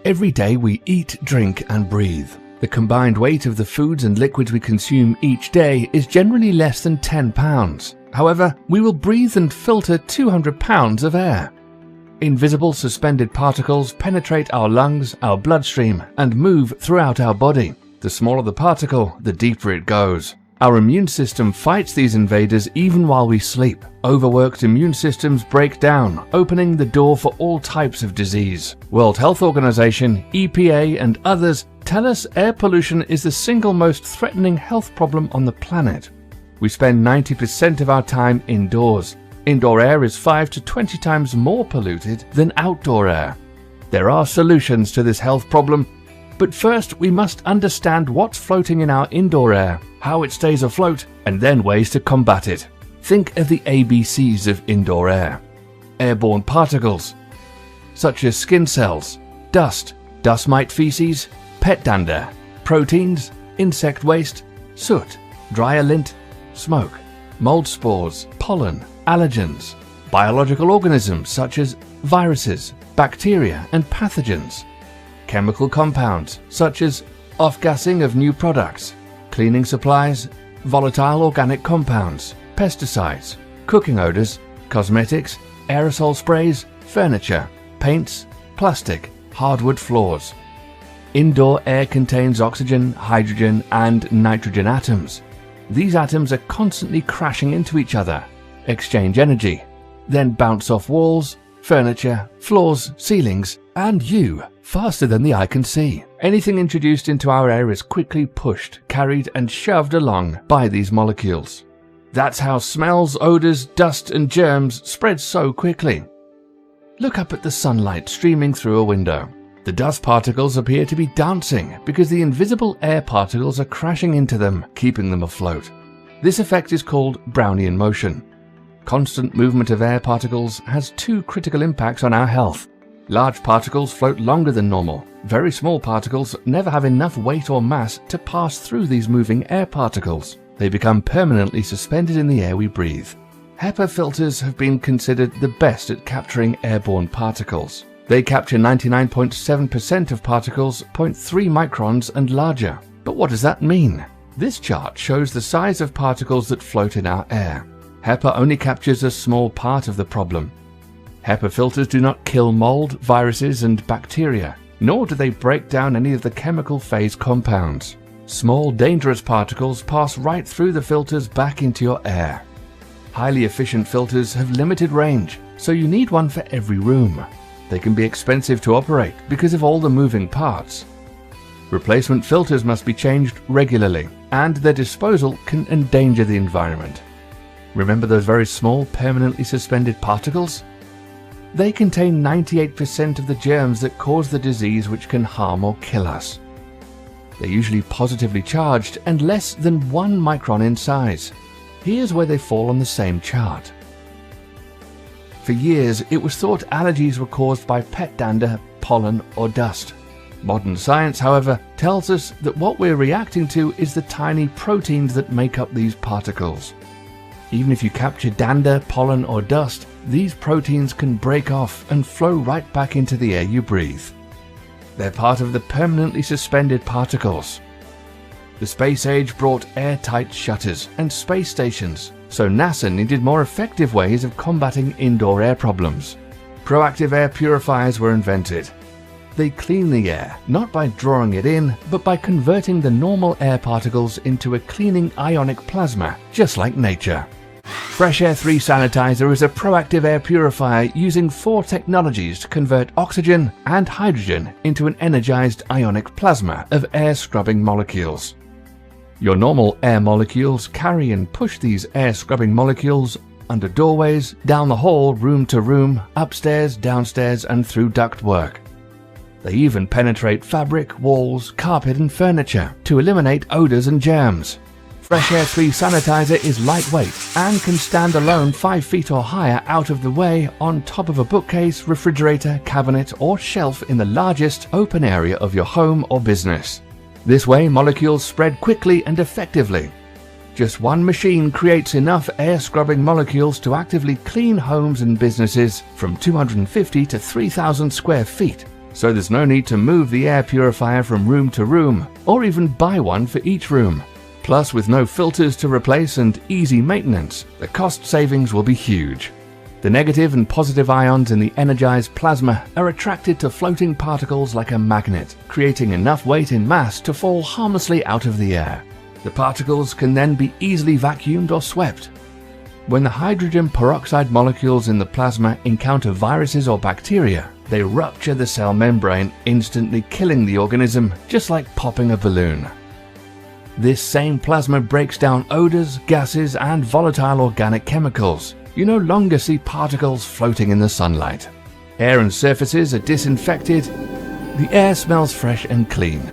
Every day we eat, drink and breathe. The combined weight of the foods and liquids we consume each day is generally less than 10 pounds. However, we will breathe and filter 200 pounds of air. Invisible suspended particles penetrate our lungs, our bloodstream, and move throughout our body. The smaller the particle, the deeper it goes. Our immune system fights these invaders even while we sleep. Overworked immune systems break down, opening the door for all types of disease. World Health Organization, EPA, and others tell us air pollution is the single most threatening health problem on the planet. We spend 90% of our time indoors. Indoor air is 5 to 20 times more polluted than outdoor air. There are solutions to this health problem, but first we must understand what's floating in our indoor air, how it stays afloat, and then ways to combat it. Think of the ABCs of indoor air. Airborne particles, such as skin cells, dust, dust mite feces, pet dander, proteins, insect waste, soot, dryer lint, smoke, mold spores, pollen, allergens, biological organisms such as viruses, bacteria and pathogens, chemical compounds such as off-gassing of new products, cleaning supplies, volatile organic compounds, pesticides, cooking odors, cosmetics, aerosol sprays, furniture, paints, plastic, hardwood floors. Indoor air contains oxygen, hydrogen and nitrogen atoms. These atoms are constantly crashing into each other, exchange energy, then bounce off walls, furniture, floors, ceilings, and you, faster than the eye can see. Anything introduced into our air is quickly pushed, carried, and shoved along by these molecules. That's how smells, odors, dust, and germs spread so quickly. Look up at the sunlight streaming through a window. The dust particles appear to be dancing because the invisible air particles are crashing into them, keeping them afloat. This effect is called Brownian motion. Constant movement of air particles has two critical impacts on our health. Large particles float longer than normal. Very small particles never have enough weight or mass to pass through these moving air particles. They become permanently suspended in the air we breathe. HEPA filters have been considered the best at capturing airborne particles. They capture 99.7% of particles 0.3 microns and larger. But what does that mean? This chart shows the size of particles that float in our air. HEPA only captures a small part of the problem. HEPA filters do not kill mold, viruses and bacteria, nor do they break down any of the chemical phase compounds. Small dangerous particles pass right through the filters back into your air. Highly efficient filters have limited range, so you need one for every room. They can be expensive to operate because of all the moving parts. Replacement filters must be changed regularly, and their disposal can endanger the environment. Remember those very small, permanently suspended particles? They contain 98% of the germs that cause the disease which can harm or kill us. They're usually positively charged and less than 1 micron in size. Here's where they fall on the same chart. For years, it was thought allergies were caused by pet dander, pollen, or dust. Modern science, however, tells us that what we're reacting to is the tiny proteins that make up these particles. Even if you capture dander, pollen, or dust, these proteins can break off and flow right back into the air you breathe. They're part of the permanently suspended particles. The space age brought airtight shutters and space stations, so NASA needed more effective ways of combating indoor air problems. Proactive air purifiers were invented. They clean the air, not by drawing it in, but by converting the normal air particles into a cleaning ionic plasma, just like nature. Fresh Air 3 Sanitizer is a proactive air purifier using 4 technologies to convert oxygen and hydrogen into an energized ionic plasma of air scrubbing molecules. Your normal air molecules carry and push these air scrubbing molecules under doorways, down the hall, room to room, upstairs, downstairs, and through ductwork. They even penetrate fabric, walls, carpet, and furniture to eliminate odors and germs. Fresh Air 3 Sanitizer is lightweight and can stand alone 5 feet or higher out of the way on top of a bookcase, refrigerator, cabinet, or shelf in the largest open area of your home or business. This way, molecules spread quickly and effectively. Just one machine creates enough air scrubbing molecules to actively clean homes and businesses from 250 to 3,000 square feet, so there's no need to move the air purifier from room to room, or even buy one for each room. Plus, with no filters to replace and easy maintenance, the cost savings will be huge. The negative and positive ions in the energized plasma are attracted to floating particles like a magnet, creating enough weight in mass to fall harmlessly out of the air. The particles can then be easily vacuumed or swept. When the hydrogen peroxide molecules in the plasma encounter viruses or bacteria, they rupture the cell membrane, instantly killing the organism, just like popping a balloon. This same plasma breaks down odors, gases, and volatile organic chemicals. You no longer see particles floating in the sunlight. Air and surfaces are disinfected. The air smells fresh and clean,